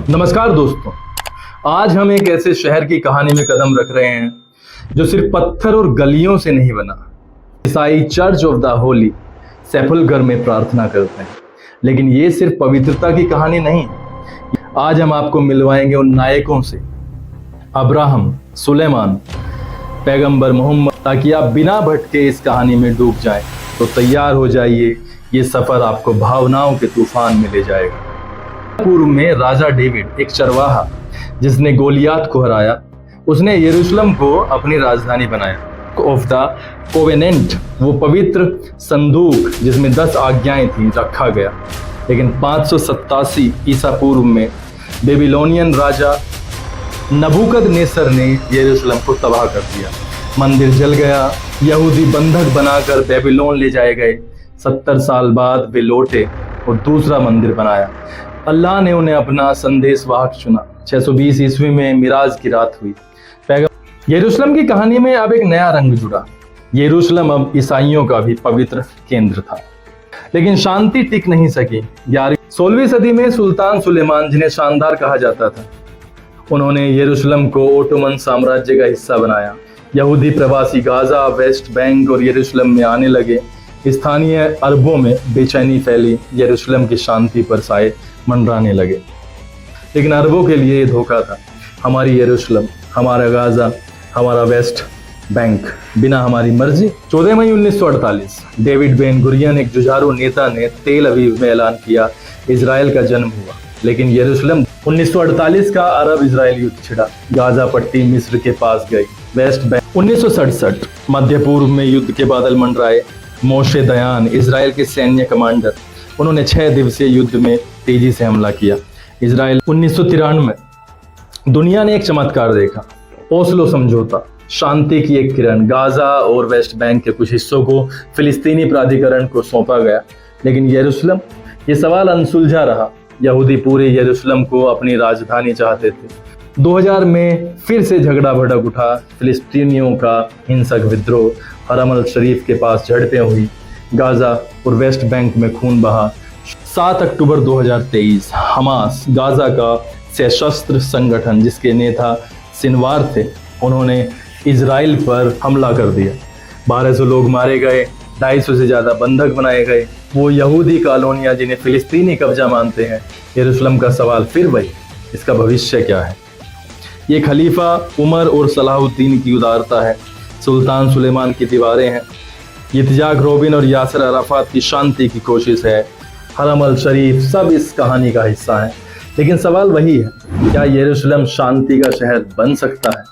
नमस्कार दोस्तों, आज हम एक ऐसे शहर की कहानी में कदम रख रहे हैं जो सिर्फ पत्थर और गलियों से नहीं बना। ईसाई चर्च ऑफ द होली सेपुल्क्र में प्रार्थना करते हैं, लेकिन ये सिर्फ पवित्रता की कहानी नहीं। आज हम आपको मिलवाएंगे उन नायकों से, अब्राहम, सुलेमान, पैगंबर मोहम्मद, ताकि आप बिना भटके इस कहानी में डूब जाएं। तो तैयार हो जाइए, ये सफर आपको भावनाओं के तूफान में ले जाएगा। पूर्व में राजा डेविड, एक चरवाहा जिसने गोलियात को हराया, उसने यरूशलेम को अपनी राजधानी बनाया। ऑफ द कोवेनेंट, वो पवित्र संदूक जिसमें 10 आज्ञाएं थीं, रखा गया। लेकिन 587 ईसा पूर्व में बेबीलोनियन राजा नबूकदनेस्सर ने यरूशलेम को तबाह कर दिया। मंदिर जल गया, यहूदी बंधक बनाकर बेबीलोन ले जाए गए। 70 साल बाद वे लौटे और दूसरा मंदिर बनाया। अल्लाह ने उन्हें अपना संदेशवाहक चुना। 620 ईस्वी में मिराज की रात हुई। यरूशलेम की कहानी में अब एक नया रंग जुड़ा। यरूशलेम अब ईसाइयों का भी पवित्र केंद्र था, लेकिन शांति टिक नहीं सकी। 16वीं सदी में सुल्तान सुलेमान, जिन्हें शानदार कहा जाता था, उन्होंने यरूशलेम को ओटोमन साम्राज्य का हिस्सा बनाया। यहूदी प्रवासी गाजा, वेस्ट बैंक और यरूशलेम में आने लगे। स्थानीय अरबों में बेचैनी फैली, यरूशलेम की शांति पर साए मंडराने लगे। लेकिन अरबों के लिए ये धोखा था। हमारी यरूशलेम, हमारा गाजा, हमारा वेस्ट बैंक बिना हमारी मर्जी। 14 मई 1948 डेविड बेन गुरियन, एक जुझारू नेता, ने तेल अवीव में ऐलान किया, इजराइल का जन्म हुआ। लेकिन यरूशलेम 1948 का अरब इजराइल युद्ध छिड़ा। गाजा पट्टी मिस्र के पास गई। वेस्ट बैंक 1967 मध्य पूर्व में युद्ध के बादल मंडराए। मोशे दयान, इजराइल के सैन्य कमांडर, उन्होंने 6 दिवसीय युद्ध में तेजी से हमला किया। इजराइल 1993 दुनिया ने एक चमत्कार देखा, ओस्लो समझौता, शांति की एक किरण। गाजा और वेस्ट बैंक के कुछ हिस्सों को फिलिस्तीनी प्राधिकरण को सौंपा गया। लेकिन यरूशलेम, ये सवाल अनसुलझा रहा। यहूदी पूरे यरूशलेम को अपनी राजधानी चाहते थे। 2000 में फिर से झगड़ा भड़क उठा। फिलिस्तीनियों का हिंसक विद्रोह, हरम अल शरीफ के पास झड़पें हुई, गाजा और वेस्ट बैंक में खून बहा। 7 अक्टूबर 2023 हमास, गाजा का सशस्त्र संगठन जिसके नेता सिनवार थे, उन्होंने इजराइल पर हमला कर दिया। 1200 लोग मारे गए, 250 से ज़्यादा बंधक बनाए गए। वो यहूदी कॉलोनियाँ जिन्हें फिलिस्तीनी कब्जा मानते हैं। यरूशलेम का सवाल फिर वही, इसका भविष्य क्या है? ये खलीफा उमर और सलाहुद्दीन की उदारता है, सुल्तान सुलेमान की दीवारें हैं, इत्जाक रोबिन और यासर अराफात की शांति की कोशिश है, हरम अल शरीफ, सब इस कहानी का हिस्सा है। लेकिन सवाल वही है, क्या यरूशलेम शांति का शहर बन सकता है?